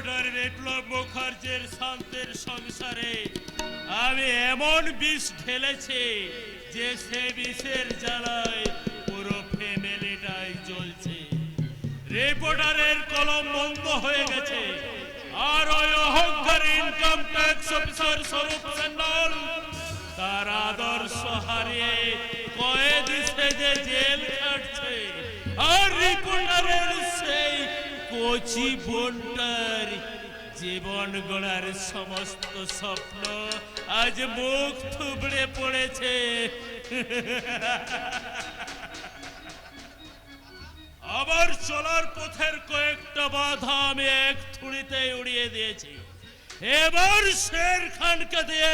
Reporter বিপ্লব মুখার্জির শান্তির সংসারে আমি এমন বিষ ঢেলেছি যে সে বিষের জ্বালায় পুরো ফ্যামিলিটাই জ্বলছে। রিপোর্টারের কলম বন্ধ হয়ে গেছে, আর ওই অহংকারী ইনকাম ট্যাক্স অফিসার স্বরূপ সান্যাল তার আদর্শ হারিয়ে কয়েদ সেজে জেল কাটছে। আর রিপোর্টারের সেই কচি বোনটার জীবন গড়ার সমস্ত স্বপ্ন আজ মুখ থুবড়ে পড়েছে। আবার চলার পথের কয়েকটা বাধা আমি এক থুড়িতে উড়িয়ে দিয়েছি। এবার শের খানকে দিয়ে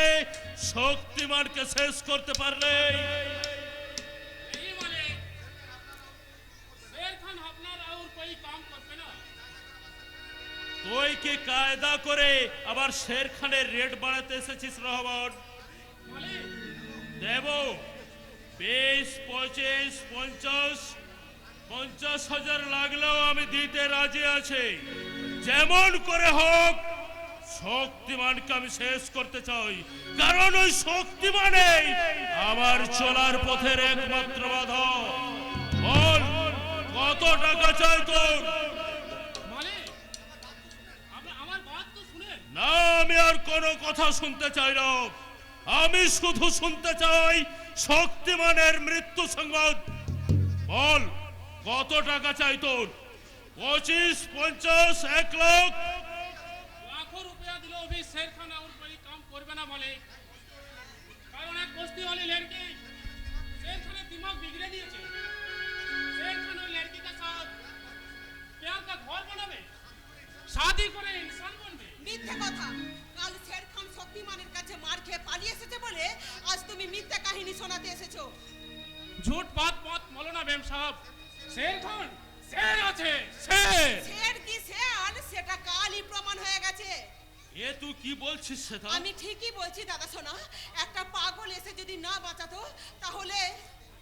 শক্তিমানকে শেষ করতে পারলে তুই কি কায়দা করে আবার শের খানের রেট বাড়াতে এসেছিস রহমান? দেব 20, 25, 50,000 লাগলেও আমি দিতে রাজি আছি। যেমন করে হোক শক্তিমানকে আমি শেষ করতে চাই, কারণ ওই শক্তিমানেই আমার চলার পথের একমাত্র বাধা। বল কত টাকা চাই তোর? না, আমি আর কোনো কথা শুনতে চাই না। আমি শুধু শুনতে চাই শক্তিমানের মৃত্যু সংবাদ। বল কত টাকা চাই তোর? 25, 50, 1 লাখ? लाखों रुपया दिलो भी शेर खान और कोई काम करबे ना बोले, कारण एक बस्ती वाली लड़की शेर खान दिमाग बिगड़े दिए। शेर खान और लड़की के साथ प्यार का घर बनावे, शादी करे, इंसान बनবে। মিথ্যে কথা। কাল শের খান শক্তিমানের কাছে মার খেয়ে পালিয়ে এসেছে বলে আজ তুমি মিথ্যা কাহিনী শোনাতে এসেছো। झूठ बात मत बोलो ना बेम साहब। शेर खान शेर আছে, शेर। শের কি শেয়াল সেটা কালই প্রমাণ হয়ে গেছে। এ তুই কি বলছিস সেটা? আমি ঠিকই বলছি দাদা সোনা। একটা পাগল এসে যদি না বাঁচাতো তাহলে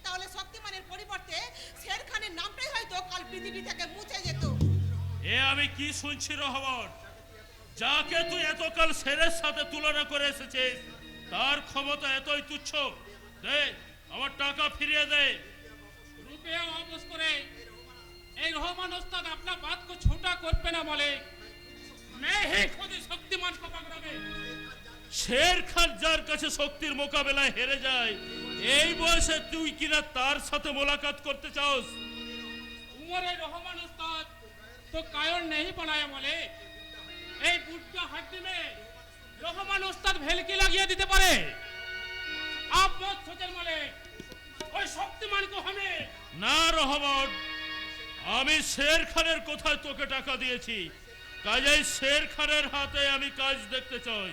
তাহলে শক্তিমানের পরিবর্তে শের খানের নামটাই হয়তো কাল পৃথিবী থেকে মুছে যেত। এ আমি কি শুনছি রহমান? যাকে তুই এতকাল শেরের সাথে তুলনা করে এসেছিস তার ক্ষমতা এতই তুচ্ছ। দে আমার টাকা ফিরিয়ে দে। रुपया वापस करे। এই রহমান ওস্তাদ अपना बात को छोटा করবে না বলে, मैं ही खुद शक्तिमान को पकड़ाবে। শের খান যার কাছে শক্তির মোকাবেলায় হেরে যায়, এই বয়সে তুই কিনা তার সাথে মোলাকাত করতে চাস? उमर রহমান ওস্তাদ तो कायन नहीं बनाया बोले, এই বুটটা হাড্ডি মে রহমান ওস্তাদ ভেলকি লাগিয়ে দিতে পারে। आप मत सोचें बोले, ওই শক্তিমান को हमें না রহমান, আমি শের খানের কোথায় তোকে টাকা দিয়েছি, কাজেই শের খানের হাতে আমি কাজ দেখতে চাই।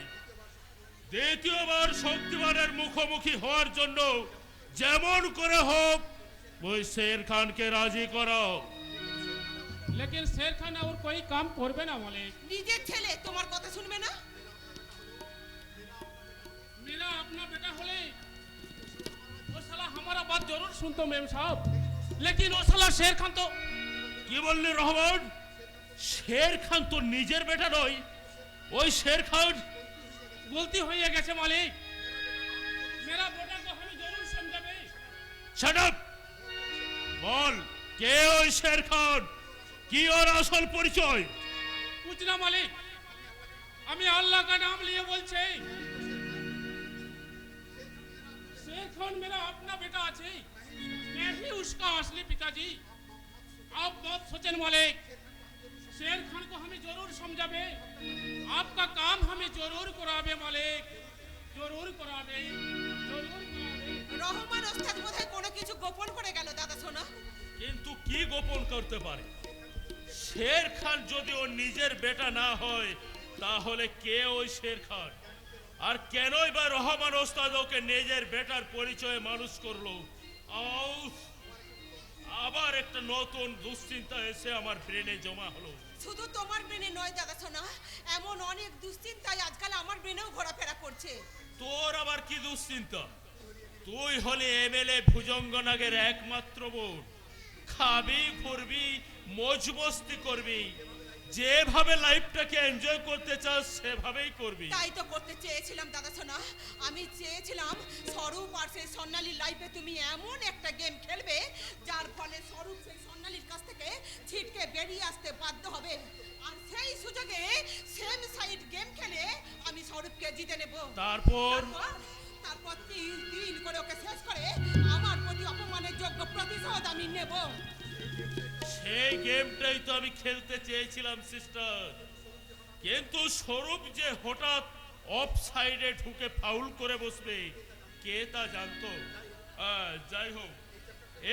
দ্বিতীয়বার শক্তিমানের মুখোমুখি হওয়ার জন্য যেমন করে হোক ওই শের খানকে রাজি করো। लेकिन शेर खान और कोई काम করবে না বলে। নিজের ছেলে তোমার কথা শুনবে না? मेरा अपना बेटा होले वो साला हमारा बात जरूर सुनतो मेम साहब, लेकिन वो साला शेर खान तो কি বললি রহমান? শের খান তো নিজের বেটা নয়, ওই শের খান गलती হয়ে গেছে মালিক। मेरा बेटा को हमें जरूर समझाবে। Shut up. বল কে ওই শের খান, কি ওর আসল পরিচয়? कुछ ना मालिक, আমি अल्लाह का नाम लिए बोलছে। शेर खान मेरा अपना बेटा আছে, मैं भी उसका असली पिताजी। आप मत सोचें मालिक, शेर खान को हमें जरूर समझाবে, आपका काम हमें जरूर कराবে मालिक, जरूर कराবে, जरूर कराবে। রহমান ওস্তাদ বোধহয় কোনো কিছু গোপন করে গেল দাদা সোনা। কিন্তু কি গোপন করতে পারে? শের খান যদি ওর নিজের বেটা না হয় তাহলে কে ওই শের খান? আর কেনই বা রহমান ওস্তাদ ওকে নিজের বেটার পরিচয়ে মানুষ করলো? আবার একটা নতুন দুশ্চিন্তা এসে আমার ব্রেনে জমা হলো। শুধু তোমার ব্রেনে নয় দাদা সোনা, এমন অনেক দুশ্চিন্তাই আজকাল আমার ব্রেনেও ঘোরাফেরা করছে। তোর আবার কি দুশ্চিন্তা? তুই হলে এমএলএ ভুজঙ্গনাগের একমাত্র বোন, খাবি ঘুরবি মজবস্তি করবি, যেভাবে লাইফটাকে এনজয় করতে চাস সেভাবেই করবি। তাই তো করতে চেয়েছিলাম দাদা সোনা। আমি চেয়েছিলাম স্বরূপ আর সেই স্বর্ণালীর লাইফে তুমি এমন একটা গেম খেলবে যার ফলে স্বরূপ সেই স্বর্ণালীর কাছ থেকে ছিটকে বেরিয়ে আসতে বাধ্য হবে, আর সেই সুযোগে সেম সাইড গেম খেলে আমি স্বরূপকে জিতে নেব। তারপর তারপর তিন দিন করে ওকে শেষ করে আমার প্রতি অপমানের যোগ্য প্রতিশোধ আমি নেব। সেই গেমটাই তো আমি খেলতে চেয়েছিলাম সিস্টার, কিন্তু স্বরূপ যে হঠাৎ অফ সাইডে ঢুকে ফাউল করে বসবে কে তা জানতো। যাই হোক,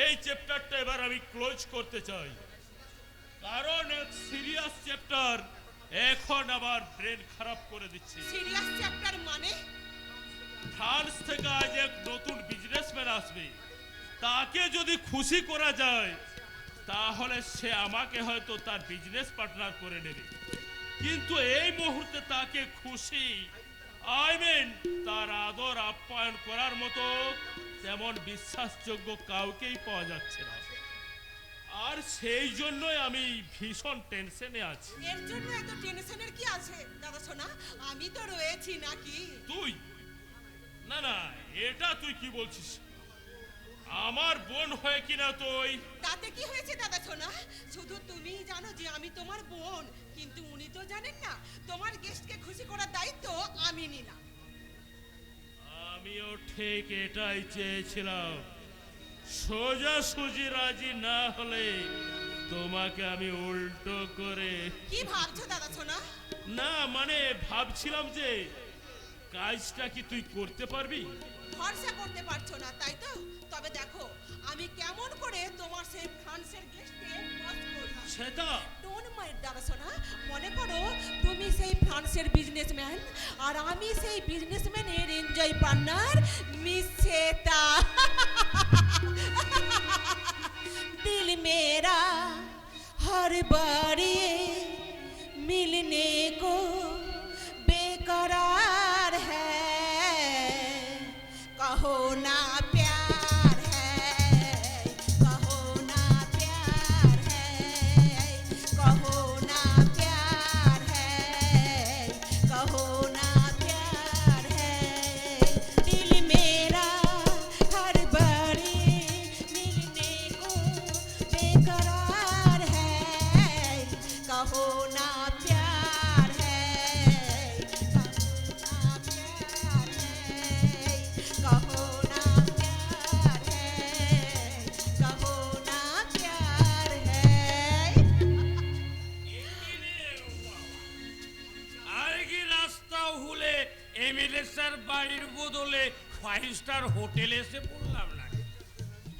এই চ্যাপ্টারটা এবার আমি ক্লোজ করতে চাই, কারণ এক সিরিয়াস চ্যাপ্টার এখন আবার ব্রেন খারাপ করে দিচ্ছে। সিরিয়াস চ্যাপ্টার মানে? ফ্রান্স থেকে আজ এক নতুন বিজনেসম্যান আসবে, তাকে যদি খুশি করা যায় তাহলে সে আমাকে হয়তো তার বিজনেস পার্টনার করে নেবে, কিন্তু এই মুহূর্তে তাকে খুশি তার আদর আপ্যায়ন করার মতো তেমন বিশ্বাসযোগ্য কাউকেই পাওয়া যাচ্ছে না, আর সেই জন্যই আমি ভীষণ টেনশনে আছি। এর জন্য এত টেনশনের কি আছে দাদা সোনা? আমি তো রয়েছি নাকি? তুই? না না, এটা তুই কি বলছিস? আমার বোন হয়ে কিনা তুই? তাতে কি হয়েছে দাদা সোনা? শুধু তুমিই জানো যে আমি তোমার বোন, কিন্তু উনি তো জানেন না তোমার গেস্টকে খুশি করার দায়িত্ব আমি নিলাম। আমিও ঠিক এটাই চেয়েছিলাম, সোজাসুজি রাজি না হলে তোমাকে আমি উল্টো করে। কি ভাবছো দাদা সোনা? না মানে ভাবছিলাম যে কাজটা কি তুই করতে পারবি? ভরসা করতে পারছো না তাই তো? তবে দেখো আমি কেমন করে তোমার সেই ফ্রান্সের গেস্টকে বস করি। সেটা ডোন্ট মাইন্ড দাদা সোনা, মনে করো তুমি সেই ফ্রান্সের বিজনেসম্যান আর আমি সেই বিজনেসম্যানের এনজয় পার্টনার মিস শ্বেতা। दिल मेरा हर बारी मिलने को बेकरार है, कहो ना प्यार है, कहो ना प्यार है, कहो ना प्यार है, कहो ना प्यार है। दिल मेरा हर बारी मिलने को बेकरार है, कहो ना प्यार है, कहो ना प्यार है, कहो ना प्यार है, कहो ना प्यार है। আর কি রাস্তা হুলে এমএলএ স্যার বাড়ির বদলে 5 স্টার হোটেলে এসে পড়লাম না।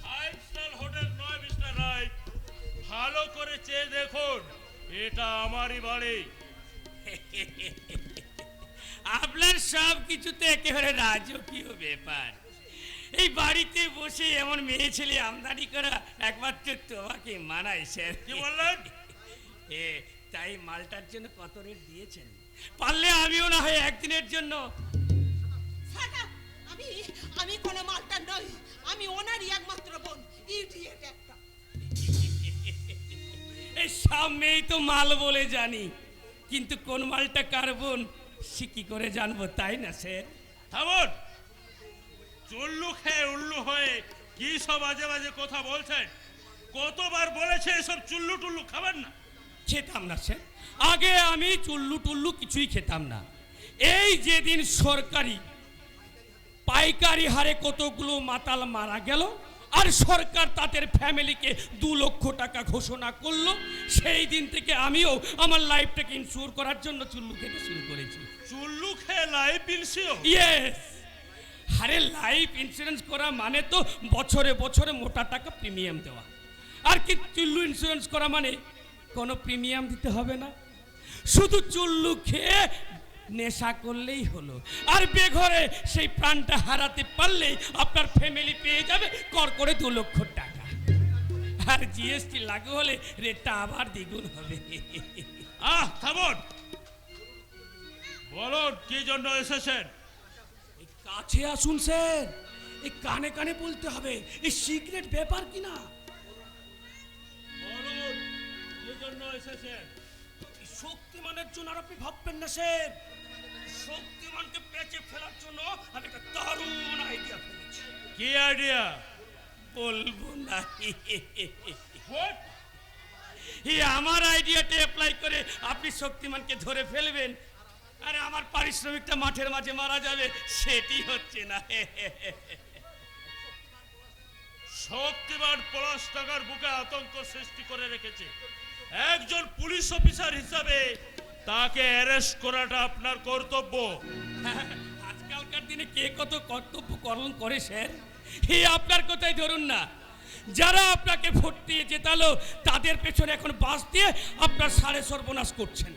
5 স্টার হোটেল নয় মিস্টার রায়, ভালো করে চেয়ে দেখুন, এটা আমারই বাড়ি। আপনার সব কিছুতে একেবারে রাজকীয় ব্যাপার। এই বাড়িতে বসে এমন মেয়ে ছেলে আমদানি করা একমাত্র তোমাকে মানায় স্যার। কি বললেন? এ তাই মালটার জন্য কত রেট দিয়েছেন? পারলে আমিও না হয় একদিনের জন্য। Shut up! আমি কোনো মালটার নই, আমি ওনারই একমাত্র বোন। ইডিয়েট একটা। এই সব মেয়েই তো মাল বলে জানি, কিন্তু কোন মালটা কার বোন সে কি করে জানবো, তাই না স্যার? থামুন, চুল্লু খেয়ে উল্লু হয়ে কি সব বাজে বাজে কথা বলছেন? কতবার বলেছে এসব চুল্লু টুল্লু খাবেন না। খেতাম না স্যার, আগে আমি চুল্লু টুল্লু কিছুই খেতাম না। এই যেদিন সরকারি পাইকারি হারে কতগুলো মাতাল মারা গেল আর সরকার তাদের ফ্যামিলিকে 2 লক্ষ টাকা ঘোষণা করলো, সেই দিন থেকে আমিও আমার লাইফটাকে ইনশিওর করার জন্য চুল্লু খেতে শুরু করেছি। চুল্লু খেয়ে লাইফ ইন্স্যুরেন্স? ইয়েস, আরে লাইফ ইন্স্যুরেন্স করা মানে তো বছরে বছরে মোটা টাকা প্রিমিয়াম দেওয়া, আর কি চুল্লু ইন্স্যুরেন্স করা মানে কোনো প্রিমিয়াম দিতে হবে না, শুধু চুল্লু খেয়ে নেশা করলেই হলো, আর বেঘরে সেই প্রাণটা হারাতে পারলেই আপনার ফ্যামিলি পেয়ে যাবে কর করে 2 লক্ষ টাকা, আর জিএসটি লাগু হলে রেটটা আবার দ্বিগুণ হবে। থামুন, বলুন কি জন্য এসেছেন? কাছে আসুন স্যার, এই কানে কানে বলতে হবে, এই সিক্রেট ব্যাপার কিনা। বলুন কি জন্য এসেছেন? শক্তিমানের জন্য আর আপনি ভাববেন না স্যার। শক্তিমানকে পেঁচে ফেলার জন্য আমি একটা দারুণ আইডিয়া ফেলেছি। কি আইডিয়া? বলবো না। হোয়াট? আমার আইডিয়াটা অ্যাপ্লাই করে আপনি শক্তিমানকে ধরে ফেলবেন, আরে আমার পারিশ্রমিকটা মাঠের মাঝে মারা যাবে, সেটি হচ্ছে না। শক্তিমান পলাশ টাকার বুকে আতঙ্ক সৃষ্টি করে রেখেছে। একজন পুলিশ অফিসার হিসাবে তাকে অ্যারেস্ট করাটা আপনার কর্তব্য। আজকালকার দিনে কে কত কর্তব্য পালন করে স্যার। আপনার কথাই ধরুন না, যারা আপনাকে ভোট দিয়ে জেতালো তাদের পেছনে এখন বাস দিয়ে আপনার সাড়ে সর্বনাশ করছেন,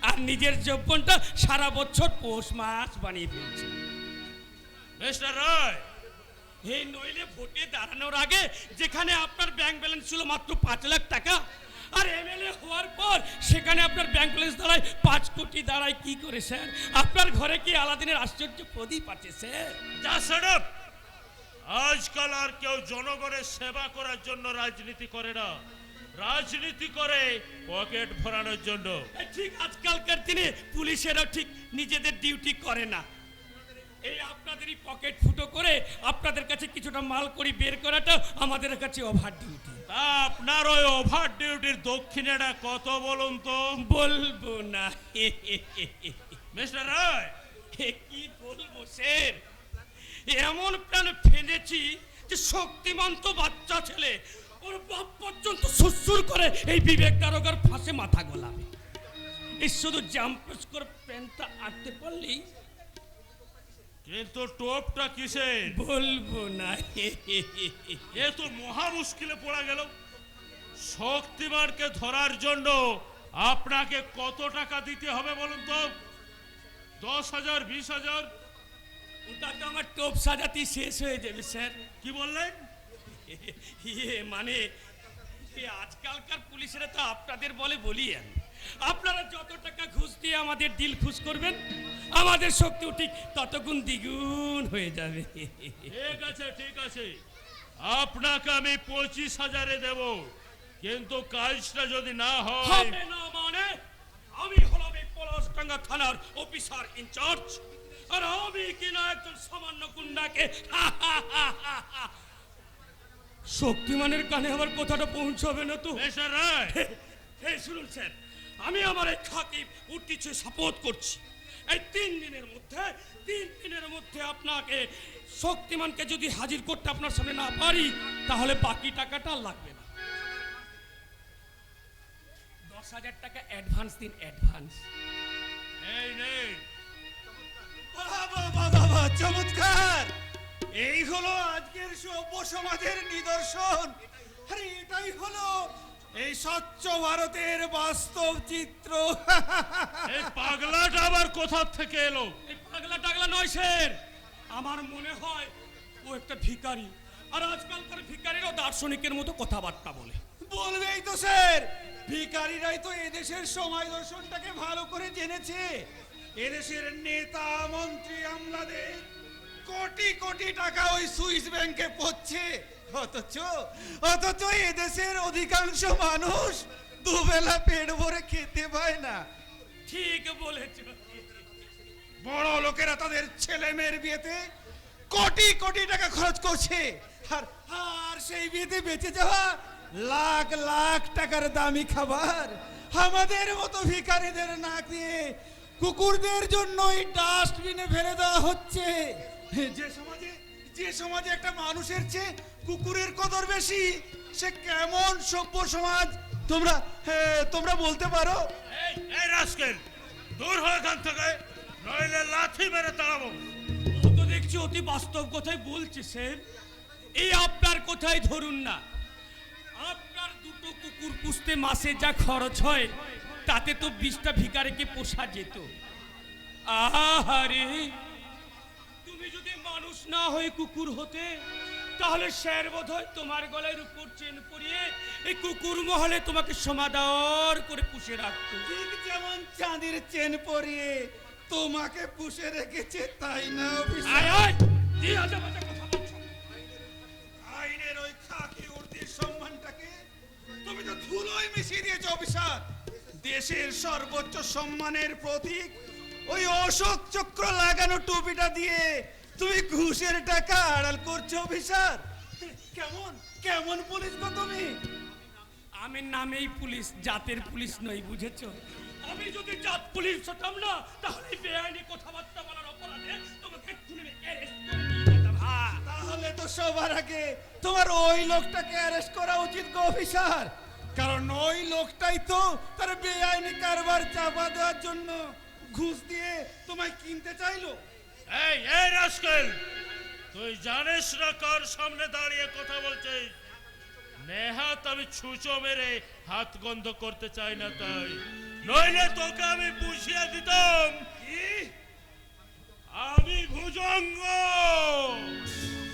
আর নিজের যৌবনটা সারা বছর পৌষ মাস বানিয়ে ফেলছেন। মিস্টার রায়, এই নইলে ভোটে দাঁড়ানোর আগে যেখানে আপনার ব্যাংক ব্যালেন্স ছিল মাত্র 5 লাখ টাকা, আর এমএলএ হওয়ার পর সেখানে আপনার ব্যাংক ব্যালেন্স দাঁড়ায় 5 কোটি। দাঁড়ায় কি করে স্যার? আপনার ঘরে কি আলাদিনের আশ্চর্য প্রদীপ আছে স্যার? যা শাট আপ। আজকাল আর কেউ জনগণের সেবা করার জন্য রাজনীতি করে না, রাজনীতি করে পকেট ভরানোর জন্য। ঠিক আজকালকার দিনে পুলিশেরাও ঠিক নিজেদের ডিউটি করে না, এই আপনাদেরই পকেট ফুটো করে আপনাদের কাছে কিছুটা মাল করি বের করাটা আমাদের কাছে ওভার ডিউটি। তা আপনার ওই ওভার ডিউটির দক্ষিণেটা কত বলুন তো? বলবো না। মিস্টার রায়, কি বলবো স্যার, এমন প্ল্যান ফেলেছি যে শক্তিমান তো বাচ্চা ছেলে, ওর বাপ পর্যন্ত সুসুর করে এই বিবেক দারোগার ফাঁসে মাথা গোলাবে। এই শুধু জাম্প করে প্যান্টটা আটতে পারলেই। কিন্তু টোপটা কিসের? বলবো না। এ তো মহা মুশকিলে পড়া গেল। শক্তিমানকে ধরার জন্য আপনাকে কত টাকা দিতে হবে বলুন তো? 10,000, 20,000? ওটা তো আমার টোপ সাজাতেই শেষ হয়ে যাবে স্যার। কি বললেন? মানে আজকালকার পুলিশেরা তো আপনাদের বলে বলিয়েন, আপনারা যত টাকা ঘুষ দিয়ে আমাদের দিল খুশ করবেন, আমাদের শক্তি ঠিক ততগুণ দ্বিগুণ হয়ে যাবে। ঠিক আছে, ঠিক আছে, আপনাকে আমি 25,000-এ দেব, কিন্তু কাজটা যদি না হয়। হবে না মানে? আমি হলাম এই পলাশডাঙ্গা থানার অফিসার ইনচার্জ, আর আমি কিনা একজন সামান্য গুন্ডাকে। শক্তিমানের কানে আমার কথাটা পৌঁছাবে না তো? মিস্টার রায়, এই শুনুন স্যার, আমি আমার এই খাকি উঠছে সাপোর্ট করছি। এই 3 দিনের মধ্যে আপনাকে শক্তিমানকে যদি হাজির করতে আপনার সামনে না পারি, তাহলে বাকি টাকাটা আর লাগবে না। 10,000 টাকা অ্যাডভান্স দিন, অ্যাডভান্স। এই নেই। বাবা বাবা, চমৎকার! এই হলো আজকের সভ্য সমাজের নিদর্শন। আরে এটাই হলো এই স্বচ্ছ ভারতের বাস্তব চিত্র। এই পাগলাটা আবার কোথা থেকে এলো? এই পাগলা টাগলা নয় স্যার, আমার মনে হয় ও একটা ভিখারি, আর আজকালকার ভিখারিরাও দার্শনিকের মতো কথাবার্তা বলে। বলবেই তো স্যার, ভিখারিরাই তো এদেশের সময় দর্শনটাকে ভালো করে জেনেছে। এদেশের নেতা মন্ত্রী আমলাদের কোটি কোটি টাকা ওই সুইস ব্যাংকে পড়ছে, অথচ এদেশের অধিকাংশ মানুষ দুবেলা পেট ভরে খেতে পায় না। ঠিক বলেছ। বড় লোকেরা তাদের ছেলে মেয়ের বিয়েতে কোটি কোটি টাকা খরচ করছে, আর আর সেই বিয়েতে বেঁচে যাওয়া লাখ লাখ টাকার দামি খাবার আমাদের মতো ভিখারিদের না দিয়ে কুকুরদের জন্যই ডাস্টবিনে ফেলে দেওয়া হচ্ছে। যে সমাজে একটা মানুষের চেয়ে কুকুরের কদর বেশি, সে কেমন সভ্য সমাজ তোমরা বলতে পারো? এই রাস্কেল, দূর হয়ে এখান থেকে, নইলে লাথি মেরে তাড়াবো। ও তো দেখছি অতি বাস্তব কথাই বলছে স্যার। এই আপনার কথাই ধরুন না, আপনার 2টো কুকুর পুষতে মাসে যা খরচ হয়, তাতে তো 20টা ভিখারিকে পোষা যেত। আহারে, তুমি যদি মানুষ না হয়ে কুকুর হতে, তাহলে স্যার বোধহয় তোমার গলায় রূপোর চেন পরিয়ে এই কুকুর মহলে তোমাকে সমাদর করে পুষে রাখতো। ঠিক যেমন চাঁদের চেন পরিয়ে তোমাকে পুষে রেখেছে, তাই না অফিসার? আয় আয়, কি আজে-বাজে কথা বলছো? আইনের ওই খাকি উর্দির সম্মানটাকে তুমি তো ধুলোয় মিশিয়ে দিয়েছো অফিসার। দেশের সর্বোচ্চ সম্মানের প্রতীক ওই অশোক চক্র লাগানো টুপিটা দিয়ে তুমি ঘুষের টাকা আড়াল করছো অফিসার? কেমন কেমন পুলিশ গো তুমি? আমি নামেই পুলিশ, জাতের পুলিশ নই, বুঝেছো? আমি যদি জাত পুলিশ হতাম না, তাহলে এই বেআইনি কথাবার্তা বলার অপরাধে তোমাকে এক্ষুনি arrest করে নিয়ে যেতাম। হ্যাঁ। তাহলে তো সবার আগে তোমার ওই লোকটাকে অ্যারেস্ট করা উচিত গো অফিসার, কারণ ওই লোকটাই তো তার বেআইনি কারবার চাপা দেওয়ার জন্য ঘুষ দিয়ে তোমায় কিনতে চাইলো। এই রাস্কেল, তুই জানিস না কার সামনে দাঁড়িয়ে কথা বলছিস? নেহাত আমি ছুঁচো মেরে হাত গন্ধ করতে চাই না, তাই নইলে তোকে আমি বুঝিয়ে দিতাম আমি ভুজঙ্গ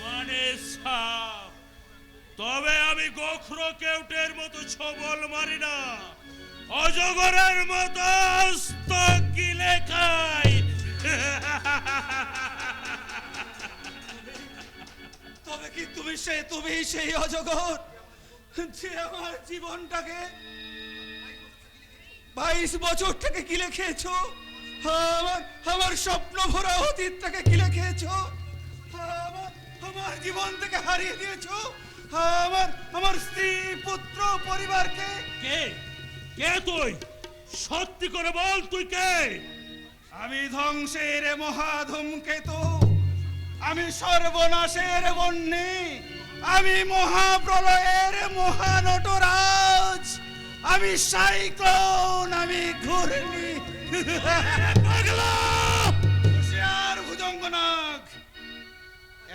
মানে সাপ, তবে আমি গোখরো কেউটের মতো ছবল মারি না, অজগরের মতো আস্ত গিলে খাই। তবে কি তুমি সেই অজগর যে আমার জীবনটাকে 22 বছর থেকে গিলে খেয়েছো, আমার স্বপ্ন ভরা অতীতটাকে গিলে খেয়েছো, আমার জীবন থেকে হারিয়ে দিয়েছো আমার স্ত্রী পুত্র পরিবারকে। কে কে তুই? সত্যি করে বল, তুই কে? আমি ধ্বংসের মহাধূমকেতু, আমি সর্বনাশের বন্যে, আমি মহাপ্রলয়ের মহানটরাজ, আমি সাইক্লোন, আমি ঘূর্ণি। হুঁশিয়ার ভুজঙ্গনাগ,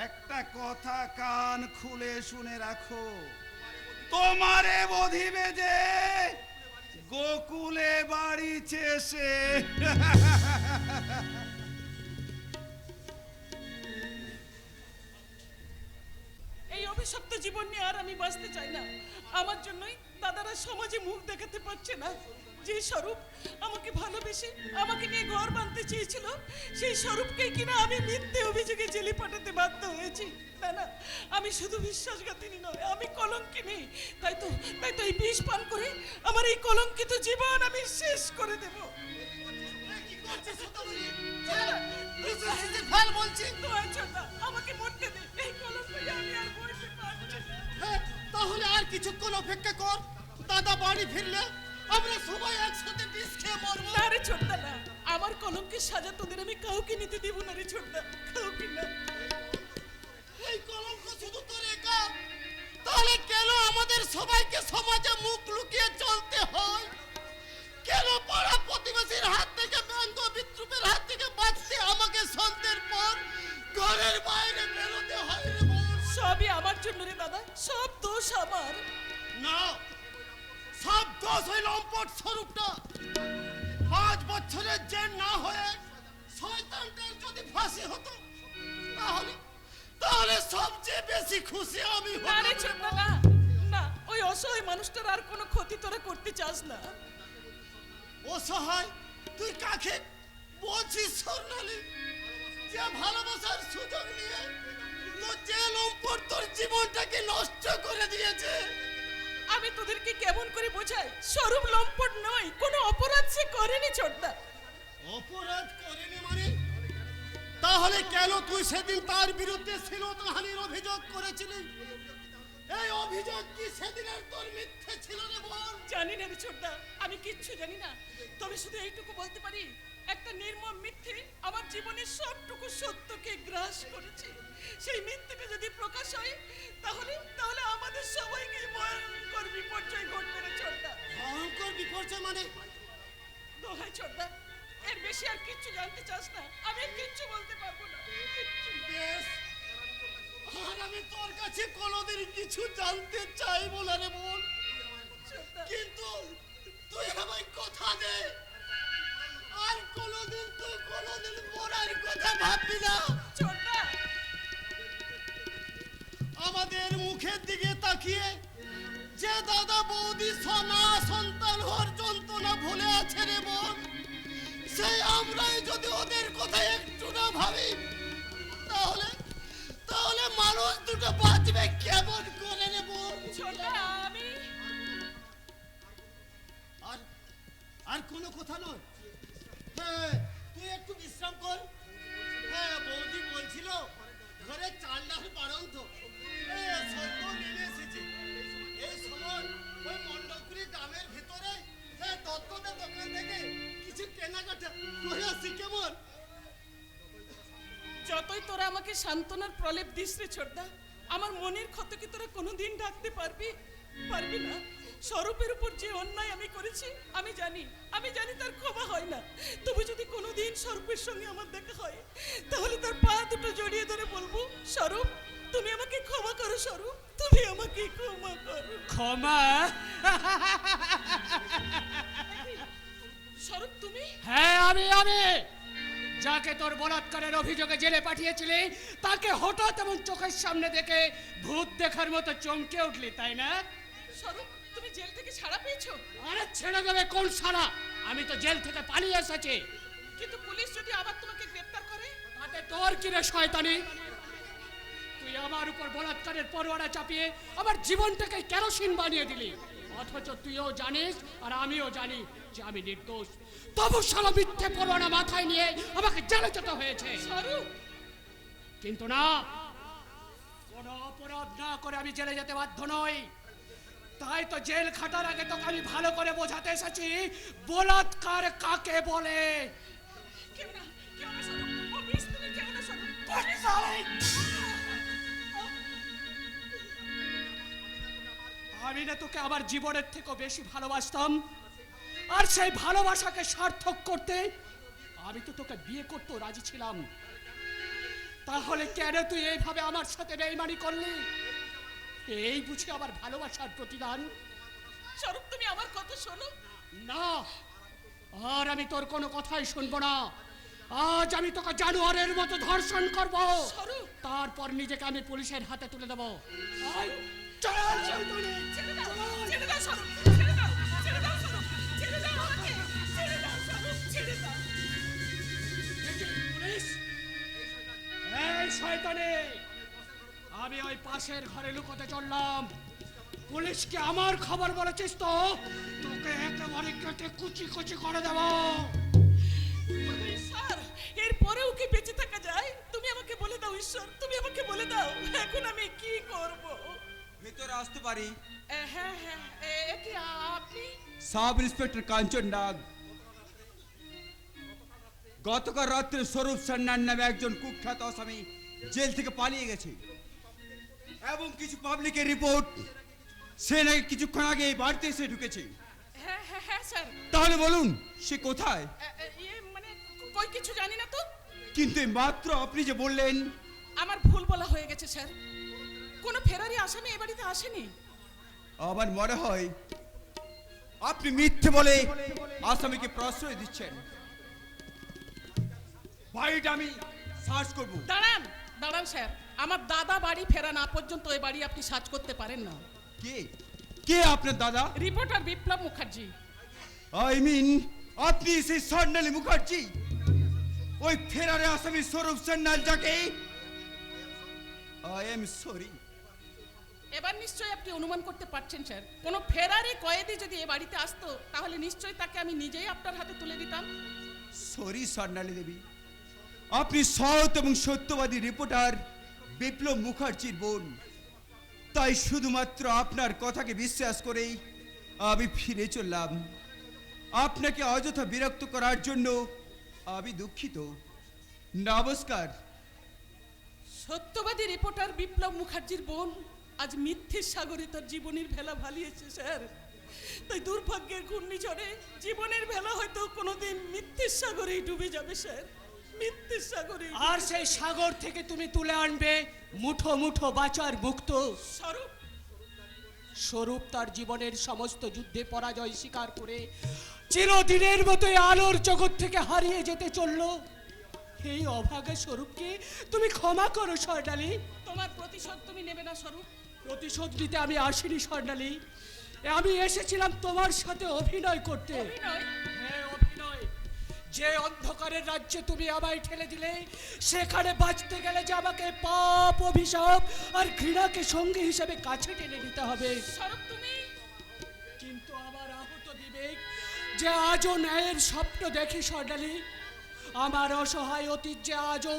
একটা কথা কান খুলে শুনে রাখো, তোমারে বধিবে যে গোকুলে বাড়িছে সে। এই অভিশপ্ত জীবন নিয়ে আর আমি বাঁচতে চাই না। আমার জন্যই দাদারা সমাজে মুখ দেখাতে পারছে না। যে স্বরূপ আমাকে ভালোবেসে আমাকে নিয়ে ঘর বাঁধতে চেয়েছিল, সেই স্বরূপকেই কিনা আমি মিথ্যে অভিযোগে জেলে পাঠাতে বাধ্য হয়েছি। না না, আমি শুধু বিশ্বাসঘাতিনী নয়, আমি কলঙ্কিনী। তাই তো এই বিষ পান করে আমার এই কলঙ্কিত জীবন আমি শেষ করে দেব। ফল বলছি। আমাকে মরতে দে, এই কলঙ্কে আমি আর বইতে পারছি না। হ্যাঁ, তাহলে আর কিছুক্ষণ অপেক্ষা কর, দাদা বাড়ি ফিরলে আমরা সবাই একসাথে বিষ খেয়ে মরবো। না রে ছোটদা, না, আমার কলঙ্কের সাজা তোদের আমি কাউকে নিতে দেব না রে ছোটদা, কাউকে না। এই কলঙ্ক শুধু তোর একা, তাহলে কেন আমাদের সবাইকে সমাজে মুখ লুকিয়ে চলতে হয়? কেন পাড়া প্রতিবেশীর হাত থেকে, ব্যঙ্গ বিদ্রুপের হাত থেকে বাঁচতে আমাকে সন্ধ্যের পর ঘরের বাইরে বেরোতে হয় রে বল? সবই আমার জন্য রে দাদা, সব দোষ আমার। না, সব দোষ ওই লম্পট স্বরূপটা। 5 বছরের জেল না হয়ে শয়তানটার যদি ফাঁসি হতো, তাহলে সবচেয়ে বেশি খুশি আমি না রে হতাম। ছোটদা, না না, ওই অসহায় মানুষটার আর কোনো ক্ষতি তোরা করতে চাস না। অসহায় তুই কাকে বলছিস স্বর্ণালী? যে ভালোবাসার সুযোগ নিয়ে তোর যে লম্পট তোর জীবনটাকে নষ্ট করে দিয়েছে। আমি তোদেরকে কেমন করে বোঝাই? স্বরূপ লম্পট নয়, কোনো অপরাধ সে করেনি ছোটদা। অপরাধ করেনি মানে? তাহলে কেন তুই সেদিন তার বিরুদ্ধে শ্লীলতাহানির অভিযোগ করেছিলি? এই অভিযোগ কি সেদিনের তোর মিথ্যে ছিল রে বল? জানি না রে ছোটদা, আমি কিচ্ছু জানি না। তবে শুধু এইটুকু বলতে পারি, একটা নির্মম মিথ্যে আমার জীবনের সবটুকু সত্যকে গ্রাস করেছে। সেই মিথ্যেটা যদি প্রকাশ হয়, তাহলে আমাদের সবাইকে ভয়ঙ্কর বিপর্যয় ঘটবে রে ছোটদা। ভয়ঙ্কর বিপর্যয় মানে? দোহাই ছোটদা, এর বেশি আর কিচ্ছু জানতে চাস না, আমি আর কিচ্ছু বলতে পারবো না। কিচ্ছু না। বেশ, আর আমি তোর কাছে কোনোদিন কিছু জানতে চাইবো না রে বল। ছোটদা, কিন্তু তুই আমায় কথা দে, আর কোনোদিন মরার কথা ভাববি না। ছোটদা, আমাদের মুখের দিকে তাকিয়ে যে দাদা বৌদি সোনা সন্তান হওয়ার যন্ত্রণা ভুলে আছে রে বোন, সেই আমরাই যদি ওদের কথা একটু না ভাবি, তাহলে মানুষ দুটো বাঁচবে কেমন করে রে বোন? ছোটদা, আমি আর কোনো কথা নয়। হ্যাঁ, তুই একটু বিশ্রাম কর। হ্যাঁ, বৌদি বলছিল ঘরে চাল ডাল বাড়ন্ত সত্য নেমে এসেছে। এই সময় ওই মণ্ডলপুরি গ্রামের ভিতরে তত্ত্বটা দোকান থেকে কিছু কেনাকাটা করে আসি, কেমন? যতই তোরা আমাকে সান্ত্বনার প্রলেপ দিস রে ছোটদা, আমার মনের ক্ষত কি তোরা কোনোদিন ঢাকতে পারবি? পারবি না। স্বরূপের উপর যে অন্যায় আমি করেছি আমি জানি তার ক্ষমা হয় না। তবু যদি কোনোদিন স্বরূপের সঙ্গে আমার দেখা হয় তাহলে তার পা দুটো জড়িয়ে ধরে বলবো, স্বরূপ তুমি আমাকে ক্ষমা করো, স্বরূপ তুমি আমাকে ক্ষমা করো। ক্ষমা? স্বরূপ তুমি? হ্যাঁ, আমি যাকে তোর বলাৎকারের অভিযোগে জেলে পাঠিয়েছিলি তাকে হঠাৎ এমন চোখের সামনে দেখে ভূত দেখার মতো চমকে উঠলি, তাই না? স্বরূপ তুমি জেল থেকে ছাড়া পেয়েছো? আরে ছেড়ে দেবে কোন সারা? আমি তো জেল থেকে পালিয়ে এসেছি। কিন্তু পুলিশ যদি আবার তোমাকে গ্রেফতার করে? তাতে তোর কি রে শয়তানি? তুই আমার উপর বলাৎকারের পরোয়ানা চাপিয়ে আমার জীবনটাকে কেরোসিন বানিয়ে দিলি, অথচ তুইও জানিস আর আমিও জানি যে আমি নির্দোষ। তবু শালা মিথ্যে পরোয়ানা মাথায় নিয়ে আমাকে জেলে যেতে হয়েছে। স্বরূপ কিন্তু না, কোনো অপরাধ না করে আমি জেলে যেতে বাধ্য নই। তাই তো জেল খাটার আগে তোকে আমি ভালো করে বোঝাতে এসেছি বলাৎকার কাকে বলে। কেউ না স্বরূপ, ও প্লিজ তুমি কেউ না স্বরূপ। আমি না তোকে আমার জীবনের থেকেও বেশি ভালোবাসতাম, আর সেই ভালোবাসাকে সার্থক করতে আমি তো তোকে বিয়ে করতেও রাজি ছিলাম। তাহলে কেন তুই এইভাবে আমার সাথে বেইমানি করলি? এই বুঝি আমার ভালোবাসার প্রতিদান? স্বরূপ তুমি আমার কথা শোনো। না, আর আমি তোর কোনো কথাই শুনবো না। আজ আমি তোকে জানোয়ারের মতো ধর্ষণ করব, স্বরূপ তারপর নিজেকে আমি পুলিশের হাতে তুলে দেবো। ছেড়ে দাও স্বরূপ, ছেড়ে দাও স্বরূপ, ছেড়ে দাও আমাকে, ছেড়ে দাও স্বরূপ, ছেড়ে দাও। পুলিশ, এই শয়তানে, আমি ওই পাশের ঘরে লুকোতে চললাম। পুলিশকে আমার খবর বলেছিস তো তোকে একেবারে কেটে কুচি কুচি করে দেব। স্যার এরপরেও কি বেঁচে থাকা যায়? তুমি আমাকে বলে দাও ঈশ্বর, তুমি আমাকে বলে দাও এখন আমি কি করব? ভিতরে আসতে পারি? হ্যাঁ কি আপনি? সাব ইন্সপেক্টর কাঞ্চন নাগ। গতকাল রাত্রে স্বরূপ সান্যাল নামে একজন কুখ্যাত আসামি জেল থেকে পালিয়ে গেছে এবং কিছু পাবলিকের রিপোর্ট সে নাকি কিছুক্ষণ আগে এই বাড়িতে এসে ঢুকেছে। হ্যাঁ স্যার। তাহলে বলুন সে কোথায়? মানে কই কিছু জানি না তো। কিন্তু এই মাত্র আপনি যে বললেন। আমার ভুল বলা হয়ে গেছে স্যার, কোনো ফেরারি আসামি এ বাড়িতে আসেনি। আমার মনে হয় আপনি মিথ্যে বলে আসামিকে প্রশ্রয় দিচ্ছেন। বাড়িটা আমি সার্চ করব। দাঁড়ান স্যার, আমার দাদা বাড়ি ফেরা না পর্যন্ত এই বাড়ি আপনি সার্চ করতে পারেন না। কে আপনার দাদা? Reporter Biplab Mukherjee. I mean আপনি সেই স্বর্ণালী মুখার্জি, ওই ফেরারে আসামি স্বরূপ সান্যাল যাকে। I am sorry. এবার নিশ্চয়ই আপনি অনুমান করতে পারছেন স্যার, কোনো ফেরারি কয়েদি যদি এ বাড়িতে আসতো তাহলে নিশ্চয়ই তাকে আমি নিজেই আপনার হাতে তুলে দিতাম। সরি স্বর্ণালী দেবী, আপনি সৎ এবং সত্যবাদী রিপোর্টার বিপ্লব মুখার্জির বোন। তাই শুধুমাত্র আপনার কথাকে বিশ্বাস করেই আমি ফিরে চললাম। আপনাকে অযথা বিরক্ত করার জন্য আমি দুঃখিত। নমস্কার। সত্যবাদী রিপোর্টার বিপ্লব মুখার্জির বোন আজ মিথ্যের সাগরে তার জীবনের ভেলা ভালিয়েছে স্যার। তাই দুর্ভাগ্যের ঘূর্ণিঝড়ে জীবনের ভেলা হয়তো কোনোদিন মিথ্যের সাগরেই ডুবে যাবে স্যার, মিথ্যের সাগরে। আর সেই সাগর থেকে তুমি তুলে আনবে মুঠো মুঠো বাঁচার মুক্ত। স্বরূপ তার জীবনের সমস্ত যুদ্ধে পরাজয় স্বীকার করে চিরদিনের মতো আলোর জগৎ থেকে হারিয়ে যেতে চললো। এই অভাগা স্বরূপকে তুমি ক্ষমা করো স্বর্ণালী। তোমার প্রতিশোধ তুমি নেবে না স্বরূপ? প্রতিশোধ নিতে আমি আসিনি স্বর্ণালী, আমি এসেছিলাম তোমার সাথে অভিনয় করতে। হ্যাঁ, অভিনয়। যে অন্ধকারের রাজ্যে তুমি আমায় ঠেলে দিলে সেখানে বাঁচতে গেলে যে আমাকে পাপ, অভিশাপ আর ঘৃণাকে সঙ্গী হিসেবে কাছে টেনে নিতে হবে। স্বরূপ তুমি। কিন্তু আমার আহত বিবেক যে আজও ন্যায়ের স্বপ্ন দেখি স্বর্ণালী। আমার অসহায় অতীত যে আজও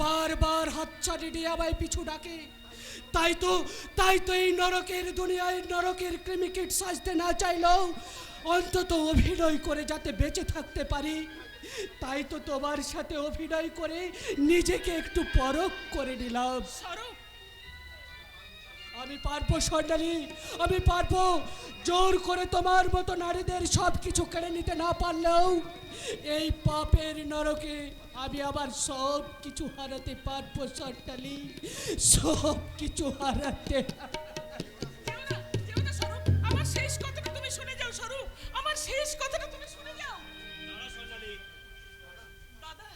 বারবার হাতছানি দিয়ে আমায় পিছু ডাকে। তাই তো এই নরকের দুনিয়ায় নরকের ক্রিমিকিট সাজতে না চাইলেও অন্তত অভিনয় করে যাতে বেঁচে থাকতে পারি। তাই তো তোমার সাথে অভিনয় করে নিজেকে একটু পরখ করে নিলাম। স্বরূপ, আমি পারবো স্বর্ণালী, আমি পারবো। জোর করে তোমার মতো নারীদের সব কিছু কেড়ে নিতে না পারলেও এই পাপের নরকে আমি আবার সব কিছু হারাতে পারবো স্বর্ণালী, সব কিছু হারাতে। যেও না স্বরূপ, আমার শেষ কথাটা তুমি শুনে যাও স্বরূপ, আমার শেষ কথাটা তুমি শুনে যাও। দাদা,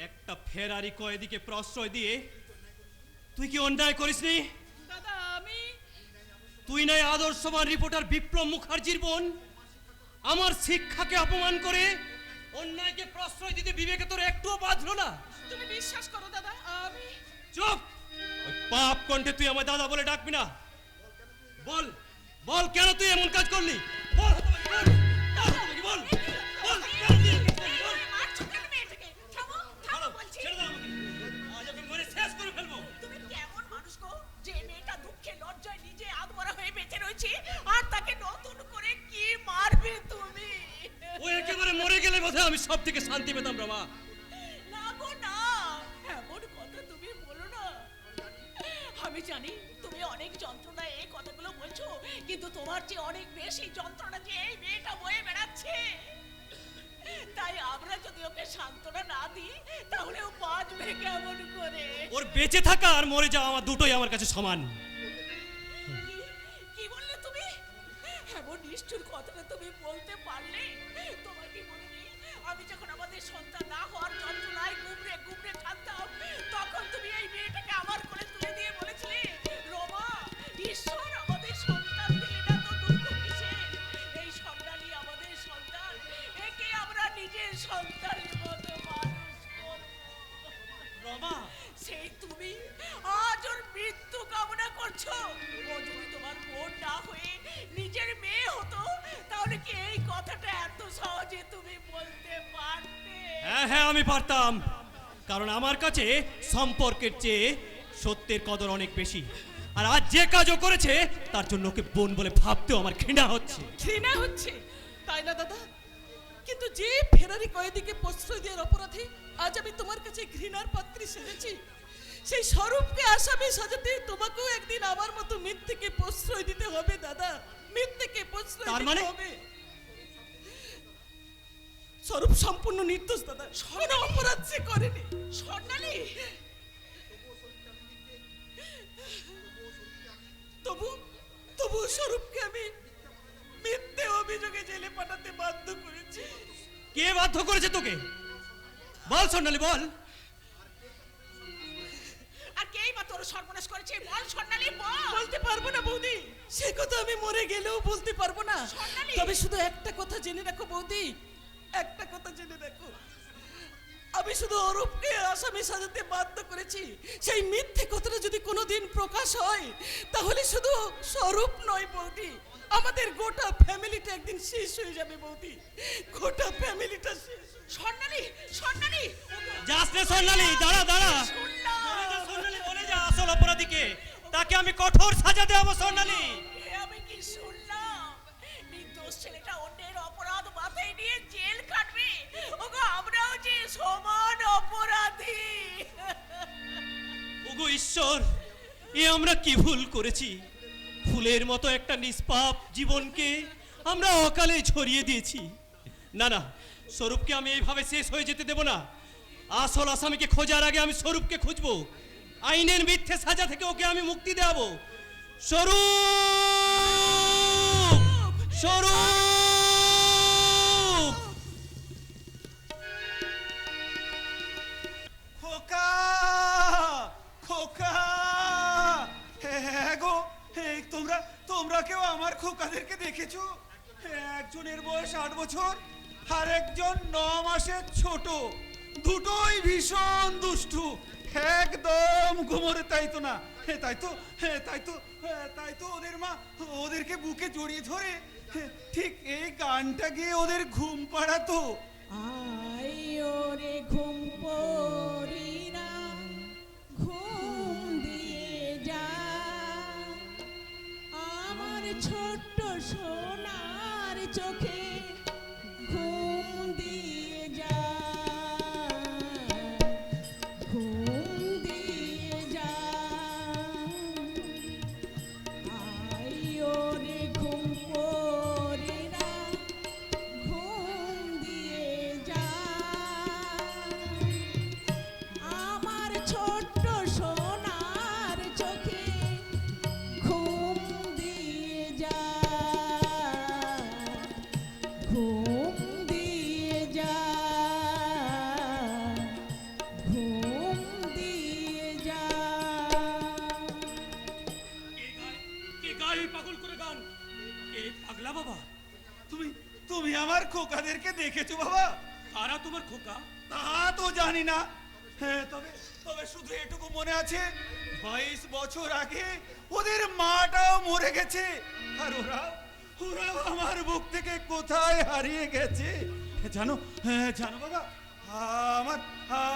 একটা ফেরারি কয়েদিকে প্রশ্রয় দিয়ে তুই কি অন্যায় করিসনি? দাদা আমি তুই নয় আদর্শবান রিপোর্টার বিপ্লব মুখার্জির বোন? আমার শিক্ষাকে অপমান করে অন্যায়কে প্রশ্রয় দিতে বিবেকে তোর একটুও বাঁধলো না? তুমি বিশ্বাস করো দাদা, আমি চুপ! ওই পাপ কণ্ঠে তুই আমার দাদা বলে ডাকবি না। বল বল কেন তুই এমন কাজ করলি? বল বল বল বল কেন তুই এমন কাজ করলি? বল। মারছো কেন মেয়েটাকে? থামো, থামো বলছি। ছেড়ে দাও আমাকে। আজ আমি মরে শেষ করে ফেলবো। তুমি কেমন মানুষ গো, যে মেয়েটা দুঃখে লজ্জায় নিজে আধমরা হয়ে বেঁচে রয়েছে, আর তাকে নতুন করে কি মারবে তুমি? ও একেবারে মরে গেলে বোধহয় আমি সব থেকে শান্তি পেতাম রমা। না গো না, এমন কথা তুমি বলো না। আমি জানি তুমি অনেক যন্ত্রণায় এই কথাগুলো বলছো, কিন্তু তোমার চেয়ে অনেক বেশি যন্ত্রণা যে এই মেয়েটা বয়ে বেড়াচ্ছে। তাই আমরা যদি ওকে সান্ত্বনা না দিই, তাহলে ও বাঁচবে কেমন করে? ওর বেঁচে থাকা আর মরে যাওয়া আমার দুটোই আমার কাছে সমান। কি বললে তুমি? এমন নিষ্ঠুর কথাটা তুমি বলতে পারলে? তোমার কি মনে নেই, আমি যখন আমাদের সন্তান না হওয়ার যন্ত্রণায় গুমড়ে গুমড়ে থাকতাম, তখন তুমি এই মেয়েটাকে আমার কোলে তুলে দিয়ে বলেছিলে, রমা, ঈশ্বর আমাদের সন্তান দিলে না তো দুঃখ কিসের? এই স্বর্ণালী আমাদের সন্তান, একে আমরা নিজের সন্তানের মতো মানুষ করব। রমা, সেই তুমি আজ ওর মৃত্যু কামনা করছো। ও যদি তোমার বোন না হয়ে নিজের মেয়ে হতো, তাহলে কি এই কথাটা এত সহজে তুমি বলতে পারতে? হ্যাঁ হ্যাঁ আমি পারতাম, কারণ আমার কাছে সম্পর্কের চেয়ে সত্যের কদর অনেক বেশি। আর আজ যে কাজও করেছে তার জন্য ওকে বোন বলে ভাবতেও আমার ঘৃণা হচ্ছে। ঘৃণা হচ্ছে, তাই না দাদা? কিন্তু যে ফেরারি কয়েদিকে প্রশ্রয় দেওয়ার অপরাধে আজ আমি তোমার কাছে ঘৃণার পাত্রী সেজেছি, সেই স্বরূপকে আসামি সাজাতে তোমাকেও একদিন আমার মতো মিথ্যেকে প্রশ্রয় দিতে হবে দাদা, মিথ্যেকে প্রশ্রয় তার দিতে মানে? হবে। স্বরূপ সম্পূর্ণ নির্দোষ দাদা, কোনো অপরাধ সে করেনি। স্বর্ণালী, তবু স্বরূপকে আমি মিথ্যে অভিযোগে জেলে পাঠাতে বাধ্য করেছি। কে বাধ্য করেছে তোকে? বল সোনালি বল। আর কেই বা তোর সর্বনাশ করেছে? বল স্বর্ণালী, বল। বলতে পারবো না বৌদি, সে কথা আমি মরে গেলেও বলতে পারবো না। স্বর্ণালী! তবে শুধু একটা কথা জেনে রাখো বৌদি, একটা কথা জেনে রাখো, আমি শুধু অরূপকে আসামি সাজাতে বাধ্য করেছি। সেই মিথ্যে কথাটা যদি কোনোদিন প্রকাশ হয়, তাহলে শুধু স্বরূপ নয় বৌদি, আমাদের গোটা ফ্যামিলিটা একদিন শেষ হয়ে যাবে বৌদি, গোটা ফ্যামিলিটা শেষ। স্বর্ণালী, স্বর্ণালী, যাস রে সোনালি, দাঁড়া দাঁড়া। শুনলাম। বলে যা সোনালি, বলে যা আসল অপরাধীকে, তাকে আমি কঠোর সাজা দেবো সোনালি। এ আমি কি শুনলাম? নির্দোষ ছেলেটা অন্যের অপরাধ মাথায় নিয়ে জেল কাটবে। ওগো, আমরাও যে সমান অপরাধী। ওগো ঈশ্বর, এ আমরা কি ভুল করেছি? ফুলের মতো একটা নিষ্পাপ জীবনকে আমরা অকালে ছড়িয়ে দিয়েছি। না না, স্বরূপকে আমি এইভাবে শেষ হয়ে যেতে দেব না। আসল আসামিকে খোঁজার আগে আমি স্বরূপকে খুঁজবো। আইনের মিথ্যে সাজা থেকে ওকে আমি মুক্তি দেব। স্বরূপ, স্বরূপ। খোকা, খোকা, হ্যাঁ গো, তোমরা কেউ আমার খোকাদেরকে দেখেছো? একজনের বয়স 8 বছর আর একজন 9 মাসের ছোট। দুটোই ভীষণ দুষ্টু, একদম ঘুমোরে। তাই তো না? তাই তো ওদের মা ওদেরকে বুকে জড়িয়ে ধরে ঠিক এই গানটা গিয়ে ওদের ঘুম পাড়াতো। আয় ওরে ঘুম পড়িরা ঘুম দিয়ে যা আমার ছোট্ট সোনার চোখে ঘুম দিয়ে যা ঘুম দিয়ে যা আয় ওরে ঘুম পড়িরা ঘুম দিয়ে যা আমার ছোট্ট সোনার চোখে ঘুম দিয়ে যা ঘুম দিয়ে যা ঘুম দিয়ে যা কে গায়ে পাগল করে গান? এ পাগলা বাবা? তুমি তুমি আমার খোকাদেরকে দেখেছো বাবা? কারা তোমার খোকা? তা তো জানি না। হ্যাঁ, তবে তবে শুধু এটুকু মনে আছে 22 বছর আগে ওদের মাটাও মরে গেছে, আর ওরা আমার বুক থেকে কোথায় হারিয়ে গেছে জানো? হ্যাঁ জানো বাবা, আমার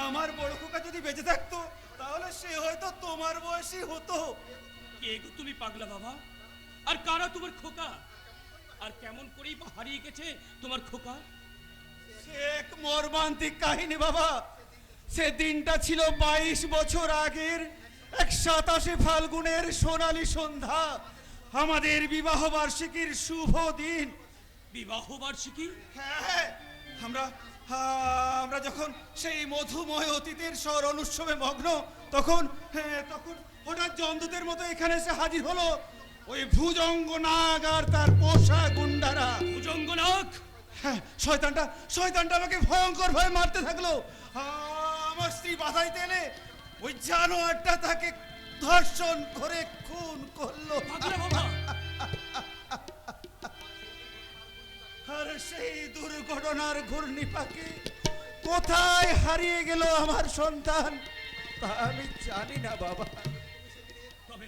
আমার বড় খোকা যদি বেঁচে থাকতো তাহলে সে হয়তো তোমার বয়সী হতো। কে গো তুমি পাগলা বাবা? আর কারা তোমার খোকা? আর কেমন করেই বা হারিয়ে গেছে তোমার খোকা? সে এক মর্মান্তিক কাহিনী বাবা। সে দিনটা ছিল 22 বছর আগের এক 27 ফাল্গুনের সোনালী সন্ধ্যা, আমাদের বিবাহ বার্ষিকীর শুভ দিন। বিবাহ বার্ষিকী? হ্যাঁ, আমরা আমরা যখন সেই মধুময় অতীতের স্মরণ উৎসবে মগ্ন, তখন তখন হঠাৎ জমদূতের মতো এখানে এসে হাজির হলো ওই ভুজঙ্গ নাগ আর তার পোষা গুন্ডারা। ভুজঙ্গ নাগ? হ্যাঁ, শয়তানটা আমাকে ভয়ঙ্কর ভাবে মারতে থাকলো। আমার স্ত্রী বাধাইতে এলে ওই জানোয়ারটা তাকে ধর্ষণ করে খুন করলো। পাগলা বাবা? আর সেই দুর্ঘটনার ঘূর্ণিপাকে কোথায় হারিয়ে গেল আমার সন্তান তা আমি জানি না বাবা। তবে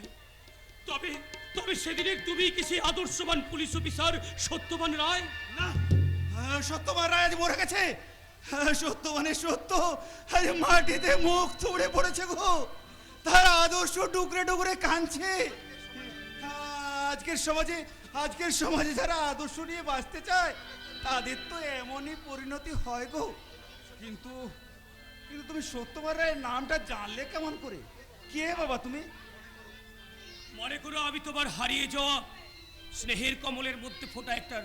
তবে তবে সেদিনে তুমি কি সেই আদর্শবান পুলিশ অফিসার সত্যবান রায়? না, সত্যবান রায় আজ মরে গেছে। সত্য মানে সত্য আজ মাটিতে মুখ থুবড়ে পড়েছে গো। তার আদর্শ ডুকরে ডুকরে কাঁদছে। আজকের সমাজে যারা আদর্শ নিয়ে বাঁচতে চায় তাদের তো এমনই পরিণতি হয় গো। কিন্তু কিন্তু তুমি সত্যবান রায়ের নামটা জানলে কেমন করে? কে বাবা তুমি? মনে করো আমি তোমার হারিয়ে যাওয়া স্নেহের কমলের মধ্যে ফোটা একটা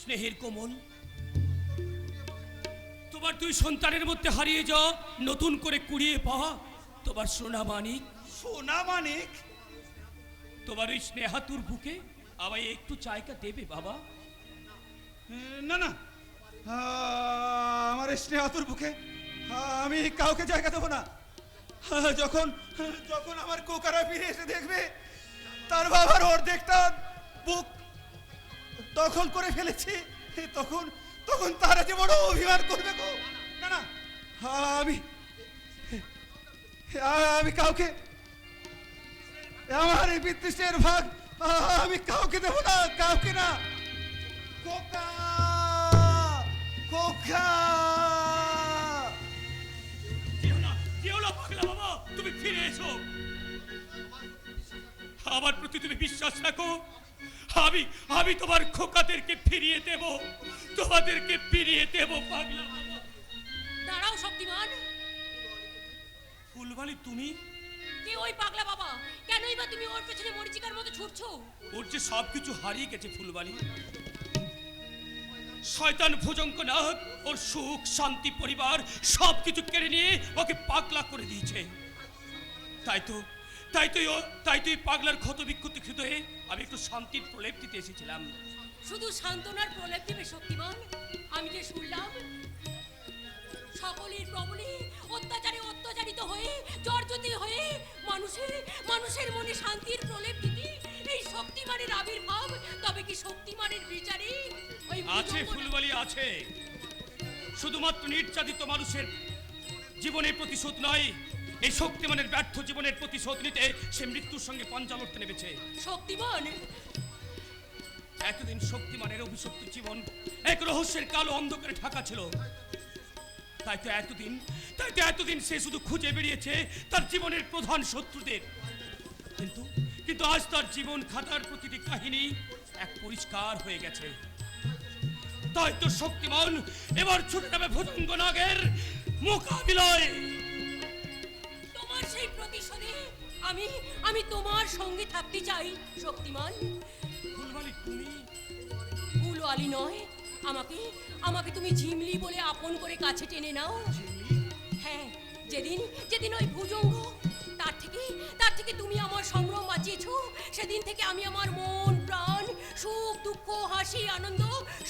স্নেহের কোমল। তোমার দুই সন্তানের মধ্যে হারিয়ে যাওয়া নতুন করে কুড়িয়ে পাওয়া তোমার সোনা মানিক। সোনা মানিক? তোমার ওই স্নেহাতুর বুকে আমায় একটু জায়গা দেবে বাবা? না না, আমার স্নেহাতুর বুকে আমি কাউকে জায়গা দেবো না। যখন যখন আমার কোকারা ফিরে এসে দেখবে তার বাবার অর্ধেকটা বুক দখল করে ফেলেছি, তখন তখন তারা যে বড় অভিমান করবে গো। না না, আমি আমি কাউকে আমার এই বিতৃষ্ণের ভাগ আমি কাউকে দেবো না, কাউকে না। কোকা কোকা যেও না পাগলা বাবা, তুমি ফিরে এসো। আমার প্রতি তুমি বিশ্বাস রাখো। আমি তোমার খোকাদেরকে ফিরিয়ে দেব, তোমাদেরকে ফিরিয়ে দেব পাগলা বাবা। দাঁড়াও শক্তিমান। ফুলবালি তুমি? কে ওই পাগলা বাবা? কেনই বা তুমি ওর পেছনে মরিচিকার মতো ছুটছো? ওর যে সবকিছু হারিয়ে গেছে ফুলবালি। শয়তান ভুজঙ্গ নাগ ওর সুখ শান্তি পরিবার সবকিছু কেড়ে নিয়ে ওকে পাগলা করে দিয়েছে। তাই তো এই পাগলার ক্ষত বিক্ষত হৃদয়ে আমি একটু শান্তির প্রলেপ দিতে এসেছিলাম। শুধু সান্ত্বনার প্রলেপ দিবে শক্তিমান? আমি যে শুনলাম সকলের প্রবলে অত্যাচারিত হয়ে জর্জরিত হয়ে মানুষের মনে শান্তির প্রলেপ দিতে এই শক্তিমানের আবির্ভাব। তবে কি শক্তিমানের বিচারে ওই আছে ফুলবালি আছে। শুধুমাত্র নির্যাতিত মানুষের জীবনের প্রতিশোধ নয়, এই শক্তিমানের ব্যর্থ জীবনের প্রতিশোধ নিতে সে মৃত্যুর সঙ্গে পঞ্জা লড়তে নেমেছে। শক্তিমান এত এতদিন শক্তিমানের অভিশপ্ত জীবন এক রহস্যের কালো অন্ধকারে ঢাকা ছিল। তাই তো এতদিন সে শুধু খুঁজে বেরিয়েছে তার জীবনের প্রধান শত্রুদের। কিন্তু কিন্তু আজ তার জীবন খাতার প্রতিটি কাহিনী এক পরিষ্কার হয়ে গেছে। তাই তো শক্তিমান এবার ছুটে যাবে ভুজঙ্গ নাগের মোকাবিলায়। তোমার সেই প্রতিশোধে আমি তোমার সঙ্গে থাকতে চাই শক্তিমান। ফুলমালিক তুমি ফুলওয়ালি নয়, আমাকে তুমি ঝিমলি বলে আপন করে কাছে টেনে নাও। হ্যাঁ, যেদিন ওই ভুজঙ্গ তার থেকে তুমি আমার সংগ্রাম বাঁচিয়েছো, সেদিন থেকে আমি আমার মন প্রাণ সুখ দুঃখ হাসি আনন্দ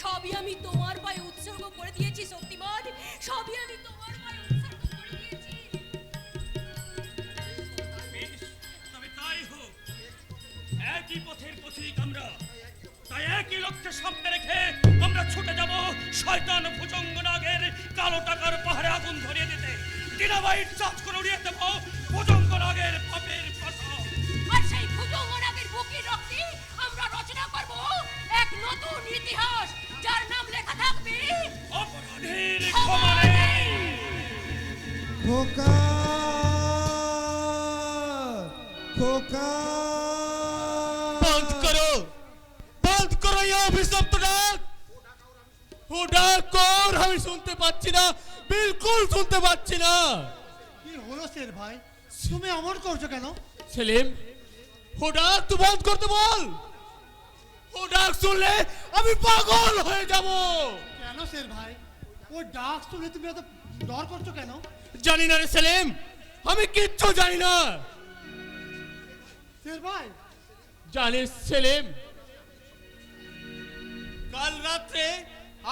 সবই আমি তোমার পায়ে উৎসর্গ করে দিয়েছি শক্তিমান, সবই আমি তোমার পায়ে উৎসর্গ করে দিয়েছি। বেশ, তবে তাই হোক। একই পথের পথিক আমরা, তাই একই লক্ষ্যে সামনে রেখে আমরা ছুটে যাব শয়তান ভুজঙ্গ নাগের কালো টাকার পাহাড়ে আগুন ধরিয়ে দিতে। ডিনামাইট চার্জ করে উড়িয়ে দেব ভুজঙ্গ নাগের পাপের পাতা। আর সেই ভুজঙ্গ নাগের বুকের রক্তে আমরা রচনা করব এক নতুন ইতিহাস, যার নাম লেখা থাকবে অপরাধীর ক্ষমা নেই। খোকা খোকা বন্ধ করো এই অভিশপ্ত ডাক। ও ডাক কর, আমি শুনতে পাচ্ছি না, বিলকুল শুনতে পাচ্ছি না। কি হলো শের ভাই, তুমি অমর করছো কেন? সেলিম, ও ডাক তুই বন্ধ করতে বল। ও ডাক শুনলে আমি পাগল হয়ে যাব। কেন শের ভাই, ও ডাক শুনে তুমি এত ডর করছো কেন? জানি না রে সেলিম, আমি কিচ্ছু জানি না। শের ভাই, জানিস সেলিম, কাল রাত্রে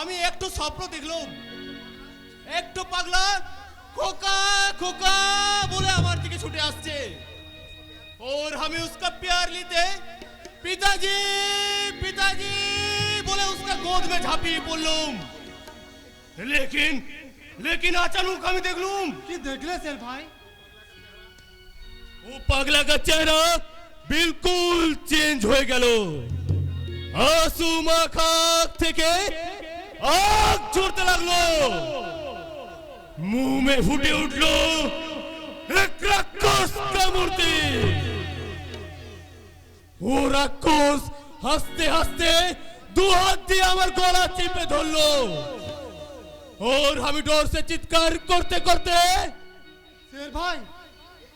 আমি একটু স্বপ্ন দেখলাম। একটু পাগলা খোকা খোকা বলে আমার দিকে ছুটে আসছে। और हमें उसका प्यार लेते पिताजी पिताजी बोले उसका गोद में झाँपिए पड़लुम। लेकिन अचानक আমি দেখলুম কি দেখলে শের ভাই? ও পাগলা का चेहरा बिल्कुल चेंज হয়ে গেল। आंसू माखा থেকে आग ঝরতে লাগলো। मुंह में फूटे उठलो एक राक्षस का मूर्ति। वो राक्षस हंसते हंसते दो हाथ দিয়ে আমার গলা চিপে ধরলো। और আমি डर से চিৎকার করতে করতে শের ভাই,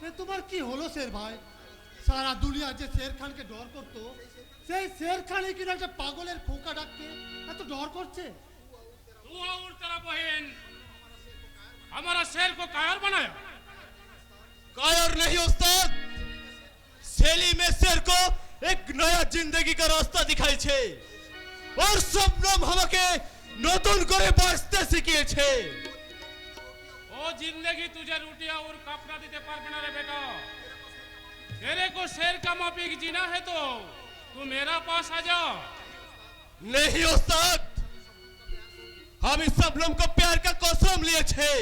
এ তোমার কি হলো শের ভাই? সারা দুনিয়া যে শের খানকে ডর করতো, সেই শের খানই কিনা একটা পাগলের খোকা ডাককে এত ডর করছে। तू और तेरा बहन हमारा शेर को कायर बनाया। कायर नहीं उस्ताद, सेलिम में शेर को एक नया जिंदगी का रास्ता दिखाई छे और सबनम हमके नतून करे बाँचते শিখিয়েছে। ओ जिंदगी तुझे रोटियां और कपड़ा देते पारबे ना रे बेटा। तेरे को शेर का माफिक जीना है तो तू मेरा पास आ जा। नहीं उस्ताद, हम इस सबनम को प्यार का कसम लिए छे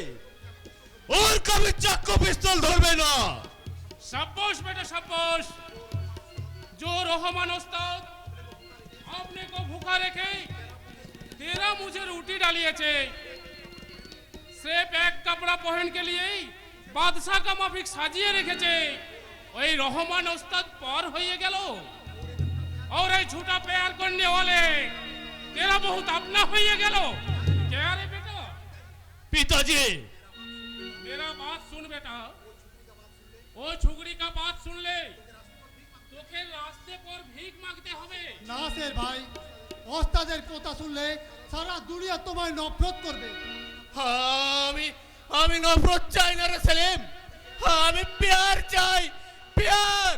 और कभी चाकू पिस्तौल धरबे ना। शाबाश बेटा शाबाश। जो रहमान उस्ताद आपने को भूखा रखे तेरा मुझे रोटी डालिए छे, सिर्फ एक कपड़ा पहन के लिए बादशाह का माफिक साजिए रेखे छे। ওই রহমান ওস্তাদ পর হয়ে গেল और ये झूठा प्यार करने वाले तेरा बहुत अपना হয়ে গেল। क्या रे बेटा? पिताजी मेरा बात सुन बेटा, वो छुगड़ी का बात सुन ले, তোকে রাস্তে পর ভিক মাগতে হবে। না শের ভাই, ওস্তাদের কথা শুনলে সারা দুনিয়া তোমায় নফরত করবে। আমি নফরত চাই না রে সেলিম, আমি प्यार চাই, प्यार।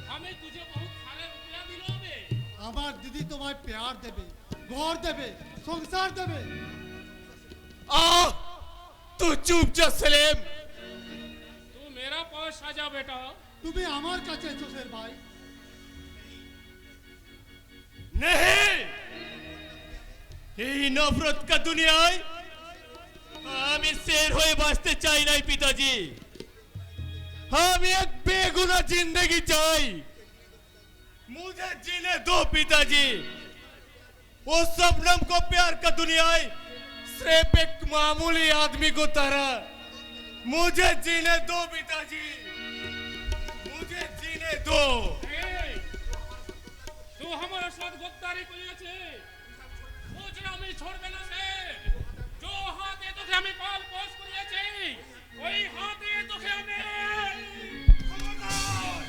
हमें तुझे बहुत सारे रुपया दिलावे। আমার দিদি তোমায় প্যার দেবে, ঘর দেবে, সংসার দেবে। तू चुप जा सेलिम। तू मेरा पास आ जा बेटा। তুমি আমার কাছে এসো শের ভাই। नहीं, এই নফরত का দুনিয়ায় আমি शेर হয়ে বাঁচতে চাই নাই পিতাজি। আমি এক বেগুনা जिंदगी চাই। मुझे जीने दो पिताजी, वो शबनम को प्यार का दुनियाए सिर्फ एक मामूली आदमी को तरह मुझे जीने दो पिताजी, मुझे जीने दो। এই, তুই আমার সাথে গদ্দারি করিয়েছে, বুঝলে আমি ছড়বে না সে। যে হাতে তোকে আমি পাল পোষ করিয়েছি, ওই হাতে তোকে আমি খবরদার!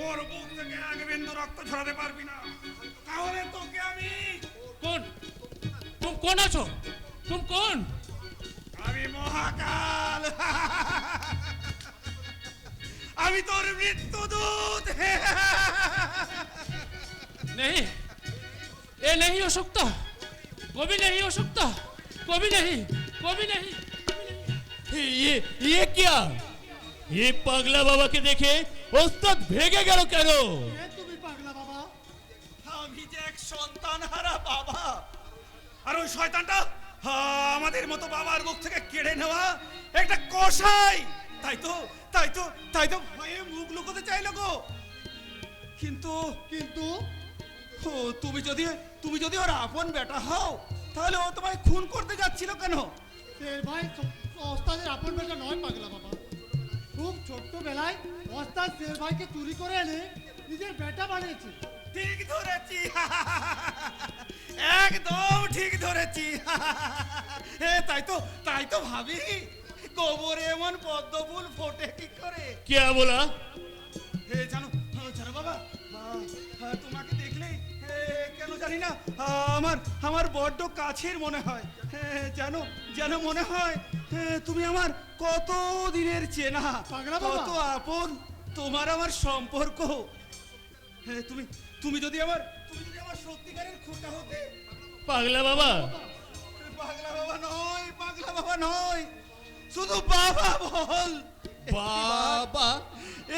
ওর বুক থেকে এক বিন্দু রক্ত ঝরাতে পারবি না, তাহলে তোকে আমি কোন তুম কোন আছো, তুম কোন? আমি মহাকাল। আমি তোর মৃত্যুদূত। नहीं, ये नहीं हो सकता, कभी नहीं हो सकता, कभी नहीं, कभी नहीं। ये क्या? ये पागला बाबा के देखे ওস্তাদ ভেগে গেল কেন? তুমি পাগলা বাবা, আমি যে এক সন্তান হারা বাবা, আর ওই শয়তানটা আমাদের মতো বাবার মুখ থেকে কেড়ে নেওয়া একটা কসাই। তাই তো ভয়ে মুখ লুকোতে চাইলো গো। কিন্তু ও তুমি যদি ওর আপন বেটা হও, তাহলে ও তোমায় খুন করতে যাচ্ছিল কেন? ভাই ওস্তাদের আপন বেটা নয় পাগলা বাবা, খুব ছোট্টবেলায় ওস্তাদ শের ভাইকে চুরি করে এনে নিজের বেটা বানিয়েছে। ঠিক ধরেছি, একদম ঠিক ধরেছি। তাই তো ভাবি, গোবরে এমন পদ্ম ফুল ফোটে কি করে? क्या बोला? জানো বাবা, তোমাকে দেখলেই কেন জানি না আমার বড্ড কাছের মনে হয়। যেন মনে হয় তুমি আমার কত দিনের চেনা, পাগলা বাবা। কত আপন তোমার আমার সম্পর্ক। তুমি যদি আমার সত্যিকারের খোঁটা হতে। পাগলা বাবা, পাগলা বাবা নয়, শুধু বাবা বল। বাবা,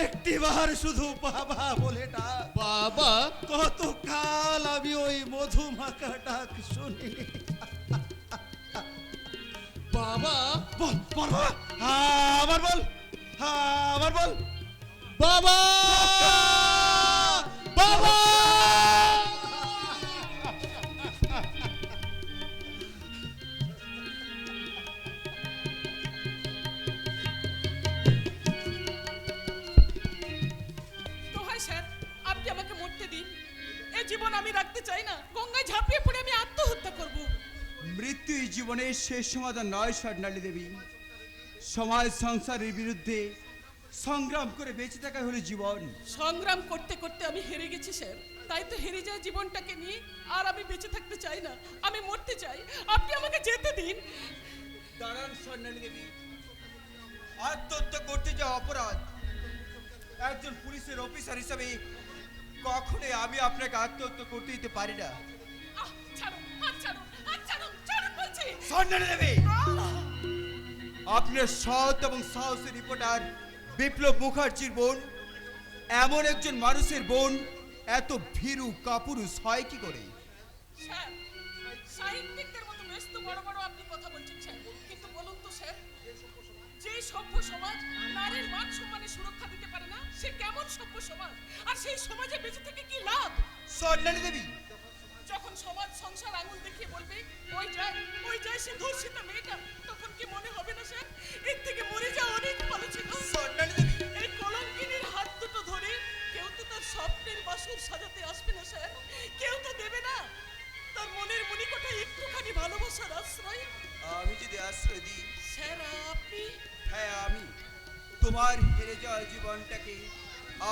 একটিবার শুধু বাবা বলে ডাক। বাবা, কত কাল আমি ওই মধুমাখা ডাক শুনি। বাবা, বল বাবা, আবার বল, বাবা, বাবা। দোহাই স্যার, আপনি আমাকে মরতে দিন। এই জীবন আমি রাখতে চাই না, গঙ্গায় ঝাঁপিয়ে পড়ে আমি আত্মহত্যা করব। মৃত্যুই জীবনের শেষ সমাধান নয় স্বর্ণালী দেবী। সমাজ সংসারের বিরুদ্ধে সংগ্রাম করে বেঁচে থাকা হলো জীবন। সংগ্রাম করতে করতে আমি হেরে গেছি স্যার, তাই তো হেরে যায় জীবনটাকে নিয়ে আর আমি বেঁচে থাকতে চাই না, আমি মরতে চাই। আপনি আমাকে যেতে দিন। দাঁড়ান স্বর্ণালী দেবী, আত্মহত্যা করতে যাওয়া অপরাধ। একজন পুলিশের অফিসার হিসাবে কখনোই আমি আপনাকে আত্মহত্যা করতে দিতে পারি না। আহ, ছাড়ুন, হাত ছাড়ুন, হাত ছাড়ুন, ছাড়ুন বলছি। স্বর্ণালী দেবী, আপনার সৎ এবং সাহসী রিপোর্টার বিপ্লব মুখার্জির বোন, এমন একজন মানুষের বোন এত ভীরু কাপুরুষ হয় কি করে? স্যার, সাহিত্যিকদের মতো ব্যস্ত বড় বড় আপনি কথা বলছেন স্যার, কিন্তু বলুন তো স্যার, যে সভ্য সমাজ নারীর মান সম্মানে সুরক্ষা দিতে পারে না, সে কেমন সভ্য সমাজ? আর সেই সমাজে বেঁচে থেকে কি লাভ? স্বর্ণালী দেবী, যখন সমাজ সংসার আঙুল দেখিয়ে বলবে ওই যায় সে ধর্ষিত মেয়েটা, তখন কি মনে হবে না স্যার এর থেকে মরে যাওয়া অনেক ভালো ছিল? স্বর্ণালী দেবী, এই কলঙ্কিনীর হাত দুটো ধরে কেউ তো তার স্বপ্নের বাসর সাজাতে আসবে না স্যার, কেউ তো দেবে না তার মনের মণিকোঠায় একটুখানি ভালোবাসার আশ্রয়। আমি যদি আশ্রয় দিই, স্যার আপনি, হ্যাঁ আমি তোমার হেরে যাওয়া জীবনটাকে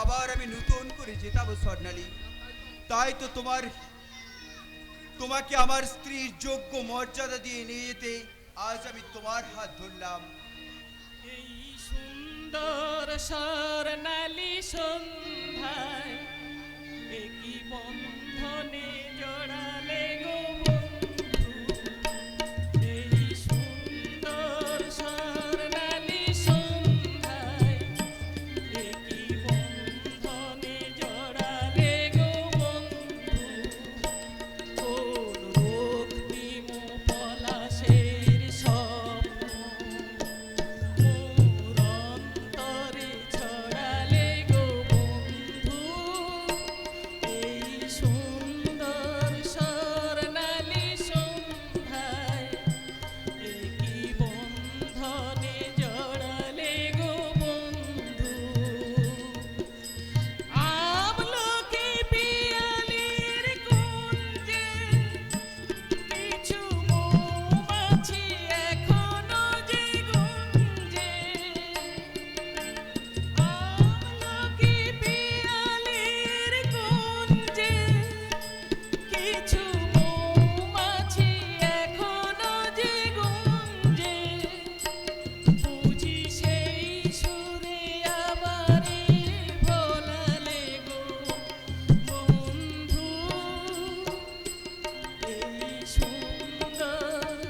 আবার আমি নতুন করে জেতাবো স্বর্ণালী। তাই তো তোমাকে আমার স্ত্রীর যোগ্য মর্যাদা দিয়ে নিয়ে যেতে আজ আমি তোমার হাত ধরলাম। এই সুন্দর স্বর্ণালী সন্ধ্যায় একই বন্ধনে জড়ালে গো বন্ধু, এই সুন্দর স্বর্ণালী সন্ধ্যায় একই বন্ধনে জড়ালে গো বন্ধু, কোন রক্তিম পলাশের স্বপ্ন মোর অন্তরে ছড়ালে গো বন্ধু, এই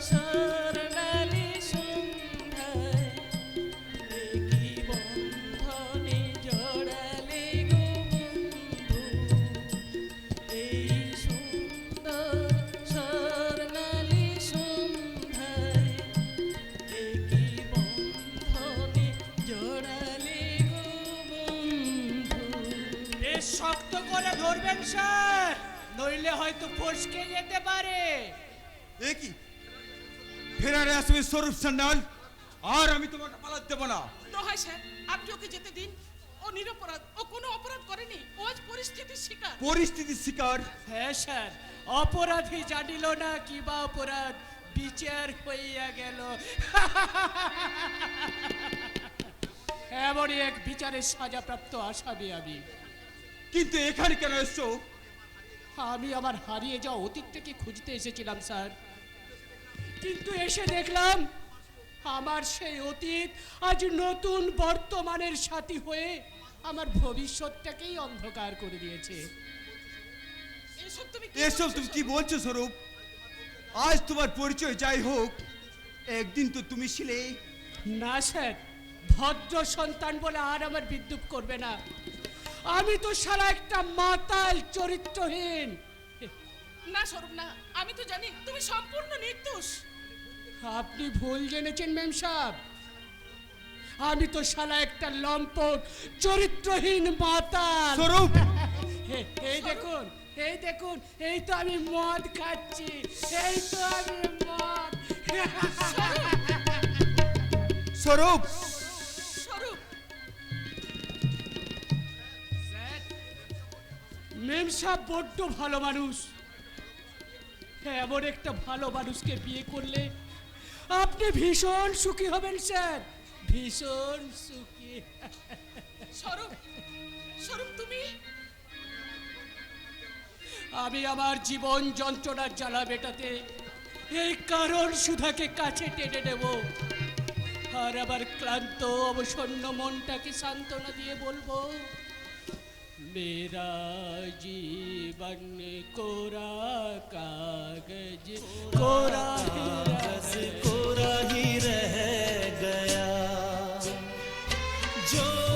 স্বর্ণালী সন্ধ্যায় কি বন্ধনে জড়ালে গো বন্ধু এই সুন্দর স্বর্ণালী সন্ধ্যায় কি বন্ধনে জড়ালে গো বন্ধু। বেশ শক্ত করে ধরবেন স্যার, নইলে হয়তো ফসকে যেতে পারে। এ কি ফেরারে আসবে স্বরূপ সান্যাল, আর আমি তোমাকে পালাতে দেবো না। দোহাই স্যার, আপনি ওকে যেতে দিন। ও নিরপরাধ, ও কোনো অপরাধ করেনি, ও আজ পরিস্থিতির শিকার। পরিস্থিতির শিকার? হ্যাঁ স্যার, অপরাধী জানিল না কিবা অপরাধ বিচার হইয়া গেল। এমনই এক বিচারের সাজাপ্রাপ্ত আসামি আমি। কিন্তু এখানে কেন এসছো? আমি আমার হারিয়ে যাওয়া অতীতটাকে খুঁজতে এসেছিলাম স্যার, কিন্তু এসে দেখলাম আমার সেই অতীত আজ নতুন বর্তমানের সাথী হয়ে আমার ভবিষ্যৎটাকেই অন্ধকার করে দিয়েছে। এসব তুমি এসব তুমি কি বলছো স্বরূপ? আজ তোমার পরিচয় যাই হোক, একদিন তো তুমি ছিলে। না স্যার, ভদ্র সন্তান বলে আর আমার বিদ্রুপ করবে না। আমি তো সারা একটা মাতাল চরিত্রহীন। না স্বরূপ না, আমি তো জানি তুমি সম্পূর্ণ নির্দোষ। আপনি ভুল জেনেছেন মেম সাহেব, আমি তো শালা একটা লম্পট চরিত্রহীন মাতাল। স্বরূপ! এই দেখুন, এই দেখুন, এই তো আমি মদ খাচ্ছি, এই তো আমি মদ। স্বরূপ! স্বরূপ, মেম সাহেব বড্ড ভালো মানুষ। এমন একটা ভালো মানুষকে বিয়ে করলে আপনি ভীষণ সুখী হবেন স্যার, ভীষণ সুখী। স্বরূপ, স্বরূপ তুমি। আমি আমার জীবন যন্ত্রণার জ্বালা মেটাতে এই কারণ সুধাকে কাছে টেনে নেব, আর আবার ক্লান্ত অবসন্ন মনটাকে সান্ত্বনা দিয়ে বলবো, मेरा जीवन कोरा कागज कोरा